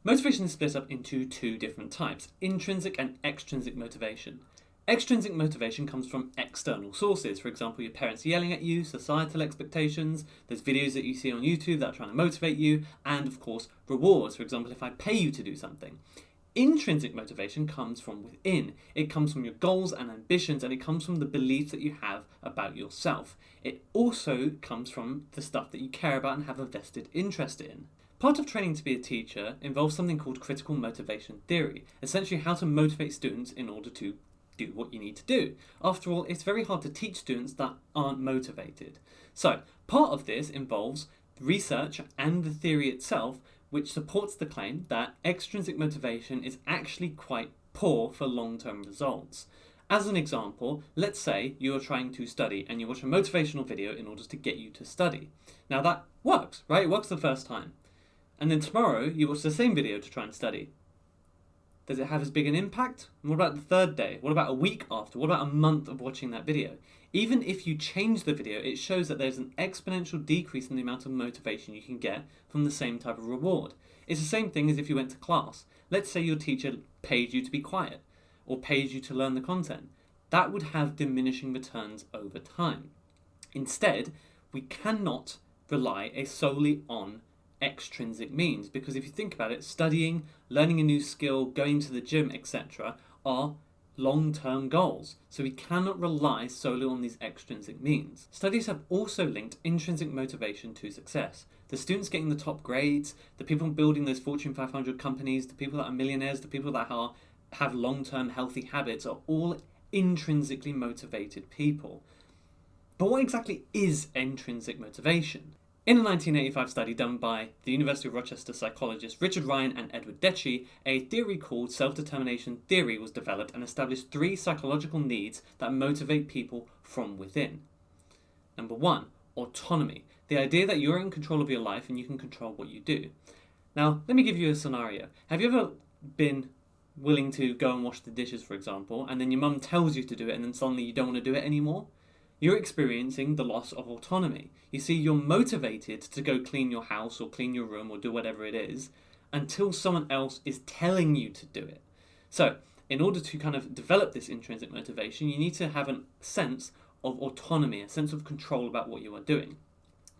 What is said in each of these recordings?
Motivation is split up into two different types, intrinsic and extrinsic motivation. Extrinsic motivation comes from external sources, for example, your parents yelling at you, societal expectations, there's videos that you see on YouTube that are trying to motivate you, and of course, rewards, for example, if I pay you to do something. Intrinsic motivation comes from within. It comes from your goals and ambitions, and it comes from the beliefs that you have about yourself. It also comes from the stuff that you care about and have a vested interest in. Part of training to be a teacher involves something called critical motivation theory, essentially how to motivate students in order to do what you need to do. After all, it's very hard to teach students that aren't motivated. So, part of this involves research and the theory itself, which supports the claim that extrinsic motivation is actually quite poor for long-term results. As an example, let's say you are trying to study and you watch a motivational video in order to get you to study. Now that works, right? It works the first time. And then tomorrow you watch the same video to try and study. Does it have as big an impact? And what about the third day? What about a week after? What about a month of watching that video? Even if you change the video, it shows that there's an exponential decrease in the amount of motivation you can get from the same type of reward. It's the same thing as if you went to class. Let's say your teacher paid you to be quiet or paid you to learn the content. That would have diminishing returns over time. Instead, we cannot rely solely on extrinsic means, because if you think about it, studying, learning a new skill, going to the gym, etc. are long-term goals, so we cannot rely solely on these extrinsic means. Studies have also linked intrinsic motivation to success. The students getting the top grades, the people building those Fortune 500 companies, the people that are millionaires, the people that have long-term healthy habits are all intrinsically motivated people. But what exactly is intrinsic motivation? In a 1985 study done by the University of Rochester psychologists Richard Ryan and Edward Deci, a theory called self-determination theory was developed and established 3 psychological needs that motivate people from within. Number 1, autonomy. The idea that you're in control of your life and you can control what you do. Now, let me give you a scenario. Have you ever been willing to go and wash the dishes, for example, and then your mum tells you to do it and then suddenly you don't want to do it anymore? You're experiencing the loss of autonomy. You see, you're motivated to go clean your house or clean your room or do whatever it is until someone else is telling you to do it. So, in order to kind of develop this intrinsic motivation, you need to have a sense of autonomy, a sense of control about what you are doing.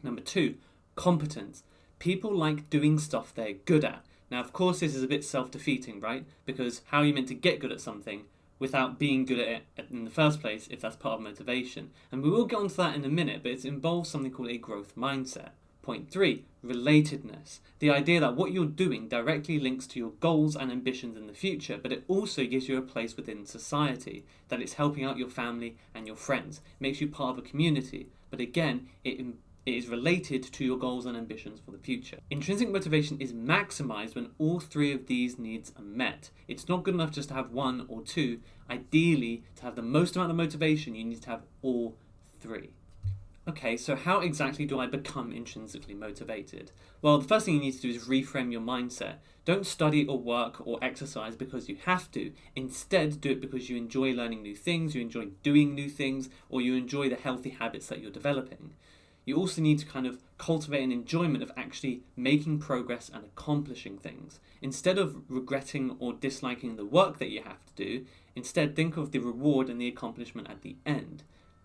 Number 2, competence. People like doing stuff they're good at. Now, of course, this is a bit self-defeating, right? Because how are you meant to get good at something without being good at it in the first place, if that's part of motivation? And we will get onto that in a minute, but it involves something called a growth mindset. Point 3, relatedness. The idea that what you're doing directly links to your goals and ambitions in the future, but it also gives you a place within society, that it's helping out your family and your friends. It makes you part of a community, but again, it is related to your goals and ambitions for the future. Intrinsic motivation is maximized when all 3 of these needs are met. It's not good enough just to have 1 or 2. Ideally, to have the most amount of motivation, you need to have all 3. Okay, so how exactly do I become intrinsically motivated? Well, the first thing you need to do is reframe your mindset. Don't study or work or exercise because you have to. Instead, do it because you enjoy learning new things, you enjoy doing new things, or you enjoy the healthy habits that you're developing. You also need to kind of cultivate an enjoyment of actually making progress and accomplishing things. Instead of regretting or disliking the work that you have to do, instead think of the reward and the accomplishment at the end.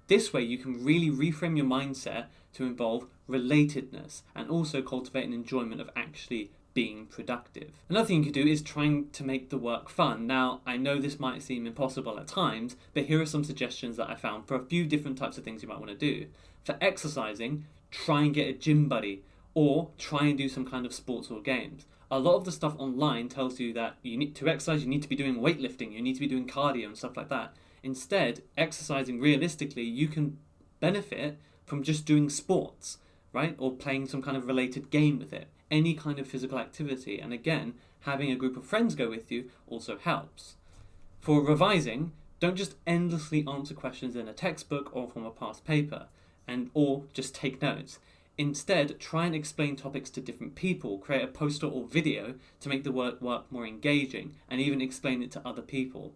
This way you can really reframe your mindset to involve relatedness and also cultivate an enjoyment of actually being productive. Another thing you can do is trying to make the work fun. Now, I know this might seem impossible at times, but here are some suggestions that I found for a few different types of things you might want to do. For exercising, try and get a gym buddy or try and do some kind of sports or games. A lot of the stuff online tells you that you need to exercise, you need to be doing weightlifting, you need to be doing cardio and stuff like that. Instead, exercising realistically, you can benefit from just doing sports, right? Or playing some kind of related game with it. Any kind of physical activity. And again, having a group of friends go with you also helps. For revising, don't just endlessly answer questions in a textbook or from a past paper, or just take notes. Instead, try and explain topics to different people, create a poster or video to make the work more engaging, and even explain it to other people.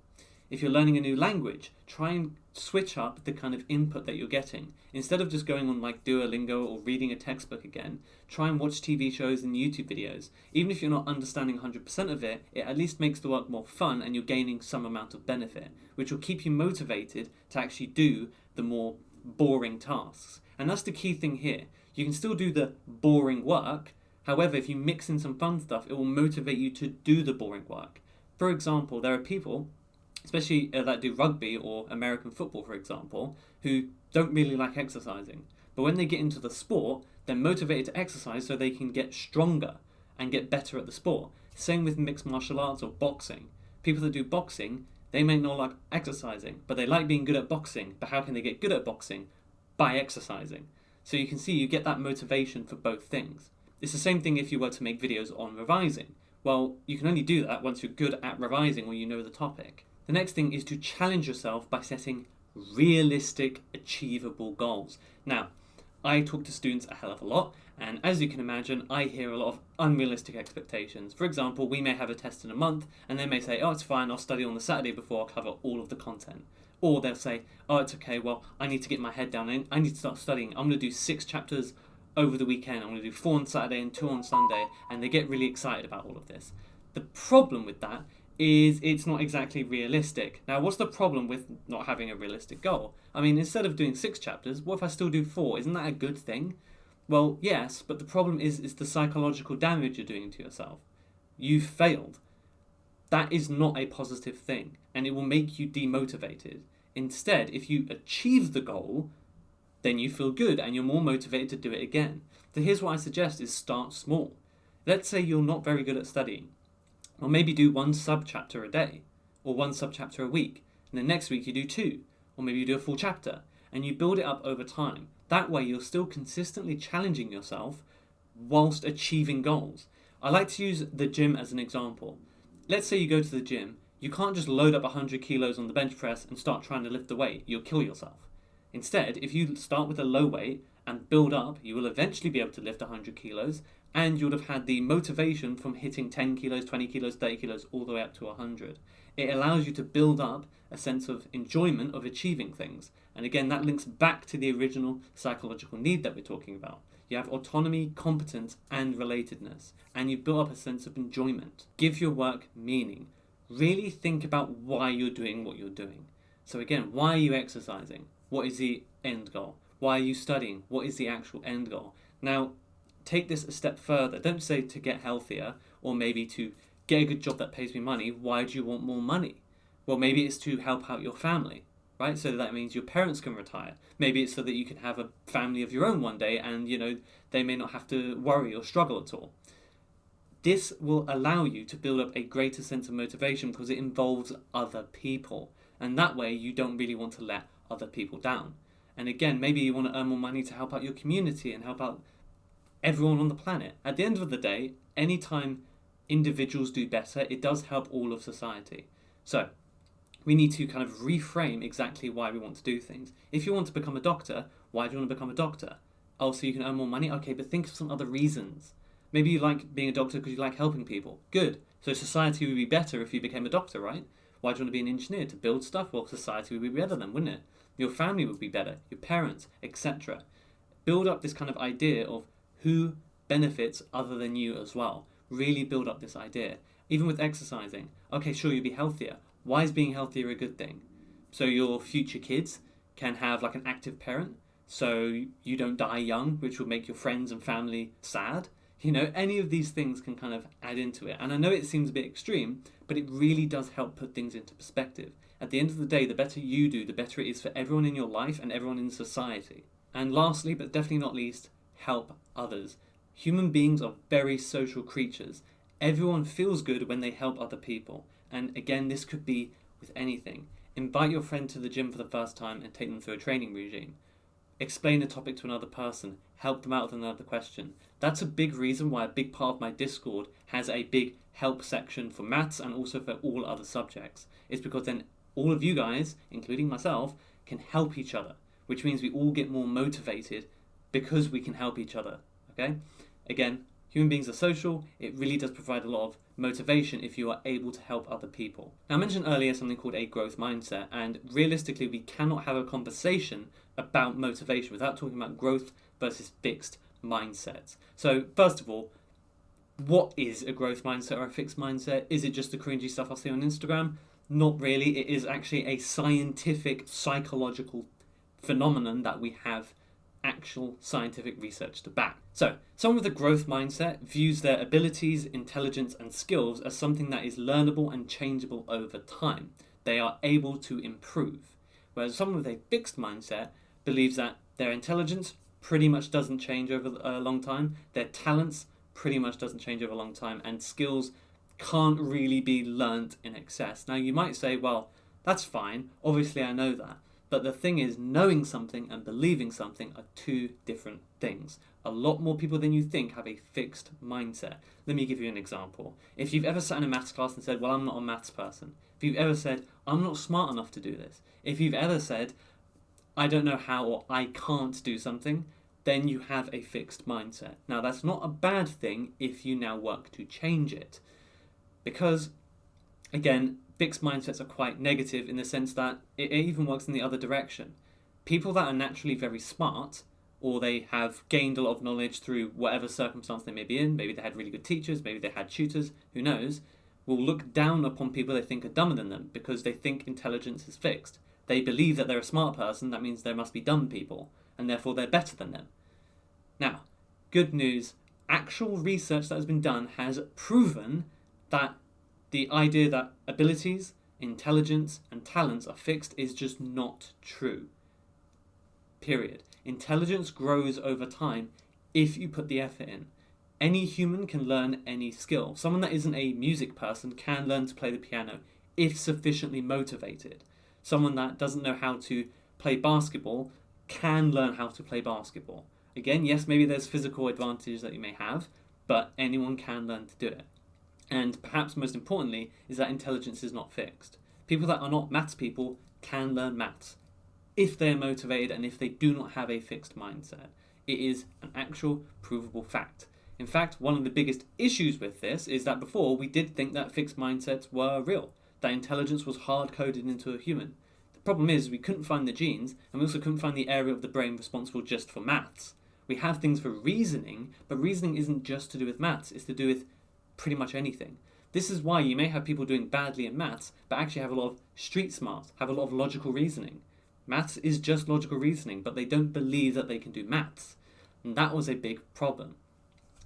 If you're learning a new language, try and switch up the kind of input that you're getting. Instead of just going on like Duolingo or reading a textbook again, try and watch TV shows and YouTube videos. Even if you're not understanding 100% of it, it at least makes the work more fun and you're gaining some amount of benefit, which will keep you motivated to actually do the more boring tasks. And that's the key thing here. You can still do the boring work. However, if you mix in some fun stuff, it will motivate you to do the boring work. For example, there are people, especially that do rugby or American football, for example, who don't really like exercising. But when they get into the sport, they're motivated to exercise so they can get stronger and get better at the sport. Same with mixed martial arts or boxing. People that do boxing, they may not like exercising, but they like being good at boxing. But how can they get good at boxing? By exercising. So you can see you get that motivation for both things. It's the same thing if you were to make videos on revising. Well, you can only do that once you're good at revising or you know the topic. The next thing is to challenge yourself by setting realistic, achievable goals. Now, I talk to students a hell of a lot, and as you can imagine, I hear a lot of unrealistic expectations. For example, we may have a test in a month, and they may say, oh, it's fine, I'll study on the Saturday before I'll cover all of the content. Or they'll say, oh, it's okay, well, I need to get my head down, and I need to start studying. I'm going to do 6 chapters over the weekend. I'm going to do 4 on Saturday and 2 on Sunday, and they get really excited about all of this. The problem with that is it's not exactly realistic. Now, what's the problem with not having a realistic goal? I mean, instead of doing 6 chapters, what if I still do 4? Isn't that a good thing? Well, yes, but the problem is the psychological damage you're doing to yourself. You've failed. That is not a positive thing, and it will make you demotivated. Instead, if you achieve the goal, then you feel good and you're more motivated to do it again. So here's what I suggest is start small. Let's say you're not very good at studying. Well, maybe do 1 sub-chapter a day, or 1 sub-chapter a week, and then next week you do 2, or maybe you do a full chapter, and you build it up over time. That way you're still consistently challenging yourself whilst achieving goals. I like to use the gym as an example. Let's say you go to the gym, you can't just load up 100 kilos on the bench press and start trying to lift the weight, you'll kill yourself. Instead, if you start with a low weight and build up, you will eventually be able to lift 100 kilos, and you would have had the motivation from hitting 10 kilos, 20 kilos, 30 kilos, all the way up to 100. It allows you to build up a sense of enjoyment of achieving things. And again, that links back to the original psychological need that we're talking about. You have autonomy, competence, and relatedness. And you've built up a sense of enjoyment. Give your work meaning. Really think about why you're doing what you're doing. So again, why are you exercising? What is the end goal? Why are you studying? What is the actual end goal? Now, take this a step further. Don't say to get healthier or maybe to get a good job that pays me money. Why do you want more money? Well, maybe it's to help out your family, right? So that means your parents can retire. Maybe it's so that you can have a family of your own one day and, they may not have to worry or struggle at all. This will allow you to build up a greater sense of motivation because it involves other people. And that way you don't really want to let other people down. And again, maybe you want to earn more money to help out your community and help out everyone on the planet. At the end of the day, anytime individuals do better, it does help all of society. So we need to kind of reframe exactly why we want to do things. If you want to become a doctor, why do you want to become a doctor? Oh, so you can earn more money? Okay, but think of some other reasons. Maybe you like being a doctor because you like helping people. Good. So society would be better if you became a doctor, right? Why do you want to be an engineer? To build stuff? Well, society would be better then, wouldn't it? Your family would be better, your parents, etc. Build up this kind of idea of who benefits other than you as well. Really build up this idea. Even with exercising. Okay, sure, you'll be healthier. Why is being healthier a good thing? So your future kids can have like an active parent, so you don't die young, which will make your friends and family sad. Any of these things can kind of add into it. And I know it seems a bit extreme, but it really does help put things into perspective. At the end of the day, the better you do, the better it is for everyone in your life and everyone in society. And lastly, but definitely not least, help others. Human beings are very social creatures. Everyone feels good when they help other people. And again, this could be with anything. Invite your friend to the gym for the first time and take them through a training regime. Explain a topic to another person. Help them out with another question. That's a big reason why a big part of my Discord has a big help section for maths and also for all other subjects. It's because then all of you guys, including myself, can help each other, which means we all get more motivated because we can help each other, okay? Again, human beings are social. It really does provide a lot of motivation if you are able to help other people. Now, I mentioned earlier something called a growth mindset, and realistically, we cannot have a conversation about motivation without talking about growth versus fixed mindsets. So, first of all, what is a growth mindset or a fixed mindset? Is it just the cringy stuff I see on Instagram? Not really. It is actually a scientific, psychological phenomenon that we have actual scientific research to back. So, someone with a growth mindset views their abilities, intelligence, and skills as something that is learnable and changeable over time. They are able to improve. Whereas someone with a fixed mindset believes that their intelligence pretty much doesn't change over a long time, their talents pretty much doesn't change over a long time, and skills can't really be learnt in excess. Now, you might say, well, that's fine. Obviously, I know that. But the thing is, knowing something and believing something are two different things. A lot more people than you think have a fixed mindset. Let me give you an example. If you've ever sat in a maths class and said, well, I'm not a maths person. If you've ever said, I'm not smart enough to do this. If you've ever said, I don't know how or I can't do something, then you have a fixed mindset. Now, that's not a bad thing if you now work to change it. Because, again, fixed mindsets are quite negative in the sense that it even works in the other direction. People that are naturally very smart, or they have gained a lot of knowledge through whatever circumstance they may be in, maybe they had really good teachers, maybe they had tutors, who knows, will look down upon people they think are dumber than them because they think intelligence is fixed. They believe that they're a smart person, that means there must be dumb people, and therefore they're better than them. Now, good news, actual research that has been done has proven that the idea that abilities, intelligence, and talents are fixed is just not true. Period. Intelligence grows over time if you put the effort in. Any human can learn any skill. Someone that isn't a music person can learn to play the piano if sufficiently motivated. Someone that doesn't know how to play basketball can learn how to play basketball. Again, yes, maybe there's physical advantages that you may have, but anyone can learn to do it. And perhaps most importantly is that intelligence is not fixed. People that are not maths people can learn maths if they're motivated and if they do not have a fixed mindset. It is an actual provable fact. In fact, one of the biggest issues with this is that before we did think that fixed mindsets were real, that intelligence was hard-coded into a human. The problem is we couldn't find the genes, and we also couldn't find the area of the brain responsible just for maths. We have things for reasoning, but reasoning isn't just to do with maths, it's to do with pretty much anything. This is why you may have people doing badly in maths, but actually have a lot of street smarts, have a lot of logical reasoning. Maths is just logical reasoning, but they don't believe that they can do maths. And that was a big problem.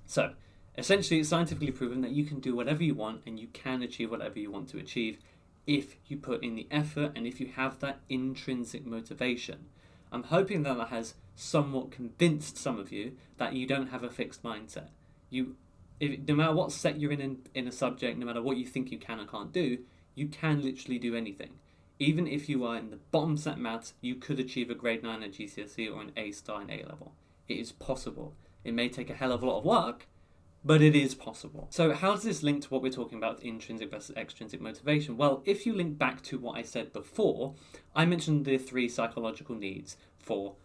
So, essentially, it's scientifically proven that you can do whatever you want and you can achieve whatever you want to achieve if you put in the effort and if you have that intrinsic motivation. I'm hoping that has somewhat convinced some of you that you don't have a fixed mindset. No matter what set you're in a subject, no matter what you think you can or can't do, you can literally do anything. Even if you are in the bottom set maths, you could achieve a grade 9 at GCSE or an A star in A level. It is possible. It may take a hell of a lot of work, but it is possible. So how does this link to what we're talking about, intrinsic versus extrinsic motivation? Well, if you link back to what I said before, I mentioned the 3 psychological needs for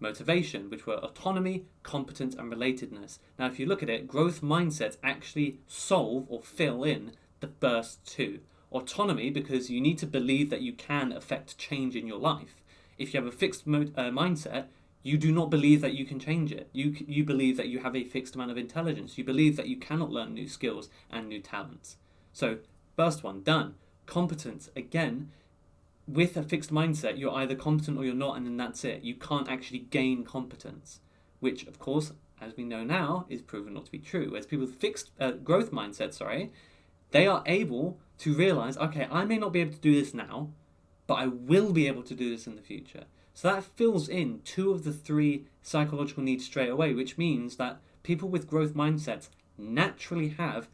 motivation, which were autonomy, competence, and relatedness. Now, if you look at it, growth mindsets actually solve or fill in the first 2. Autonomy, because you need to believe that you can affect change in your life. If you have a fixed mindset, you do not believe that you can change it. You believe that you have a fixed amount of intelligence. You believe that you cannot learn new skills and new talents. So, first one, done. Competence, again, with a fixed mindset, you're either competent or you're not, and then that's it. You can't actually gain competence, which, of course, as we know now, is proven not to be true. Whereas people with fixed growth mindset, they are able to realize, okay, I may not be able to do this now, but I will be able to do this in the future. So that fills in 2 of the 3 psychological needs straight away, which means that people with growth mindsets naturally have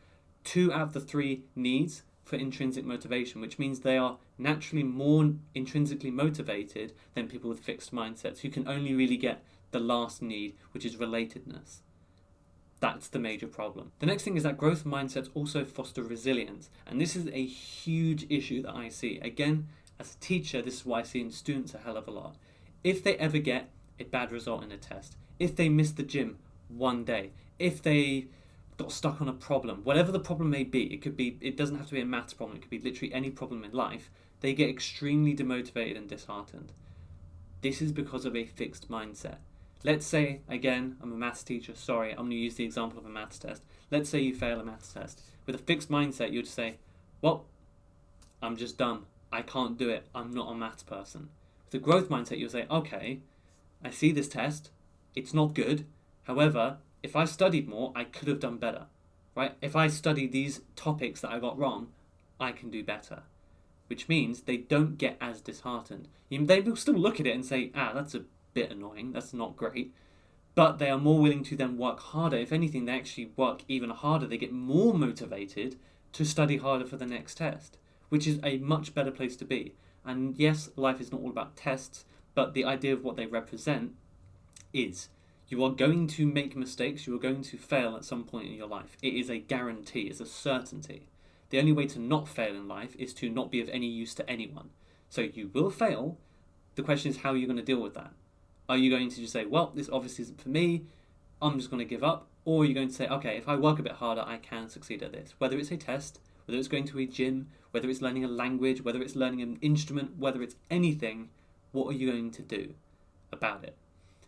2 out of the 3 needs for intrinsic motivation, which means they are naturally more intrinsically motivated than people with fixed mindsets who can only really get the last need, which is relatedness. That's the major problem. The next thing is that growth mindsets also foster resilience, and this is a huge issue that I see. Again, as a teacher, this is what I see in students a hell of a lot. If they ever get a bad result in a test, if they miss the gym one day, if they got stuck on a problem, whatever the problem may be, it doesn't have to be a maths problem, it could be literally any problem in life, they get extremely demotivated and disheartened. This is because of a fixed mindset. Let's say, again, I'm a maths teacher, sorry, I'm going to use the example of a maths test. Let's say you fail a maths test. With a fixed mindset, you'd say, well, I'm just dumb. I can't do it. I'm not a maths person. With a growth mindset, you'll say, okay, I see this test. It's not good. However, if I studied more, I could have done better, right? If I studied these topics that I got wrong, I can do better. Which means they don't get as disheartened. They will still look at it and say, that's a bit annoying, that's not great. But they are more willing to then work harder. If anything, they actually work even harder. They get more motivated to study harder for the next test, which is a much better place to be. And yes, life is not all about tests, but the idea of what they represent is you are going to make mistakes, you are going to fail at some point in your life. It is a guarantee, it's a certainty. The only way to not fail in life is to not be of any use to anyone. So you will fail. The question is, how are you going to deal with that? Are you going to just say, well, this obviously isn't for me, I'm just going to give up? Or are you going to say, okay, if I work a bit harder, I can succeed at this? Whether it's a test, whether it's going to a gym, whether it's learning a language, whether it's learning an instrument, whether it's anything, what are you going to do about it?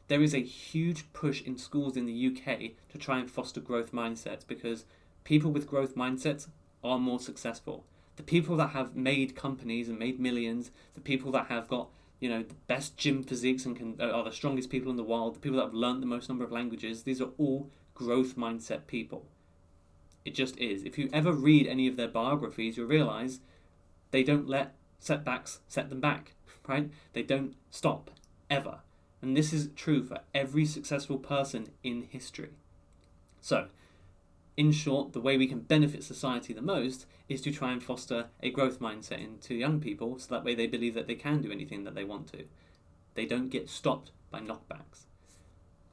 There is a huge push in schools in the UK to try and foster growth mindsets, because people with growth mindsets are more successful. The people that have made companies and made millions, the people that have got the best gym physiques and are the strongest people in the world, the people that have learned the most number of languages, these are all growth mindset people. It just is. If you ever read any of their biographies, you'll realise they don't let setbacks set them back, right? They don't stop, ever. And this is true for every successful person in history. So, in short, the way we can benefit society the most is to try and foster a growth mindset into young people, so that way they believe that they can do anything that they want to. They don't get stopped by knockbacks.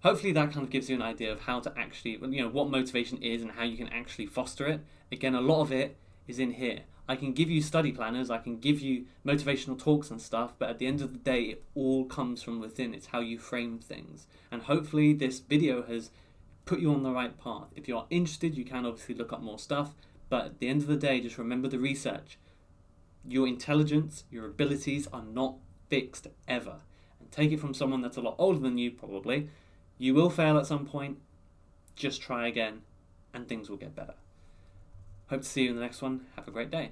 Hopefully that kind of gives you an idea of how to actually, what motivation is and how you can actually foster it. Again, a lot of it is in here. I can give you study planners, I can give you motivational talks and stuff, but at the end of the day, it all comes from within. It's how you frame things. And hopefully this video has put you on the right path. If you are interested, you can obviously look up more stuff, but at the end of the day, just remember the research. Your intelligence, your abilities are not fixed ever. And take it from someone that's a lot older than you, probably. You will fail at some point. Just try again, and things will get better. Hope to see you in the next one. Have a great day.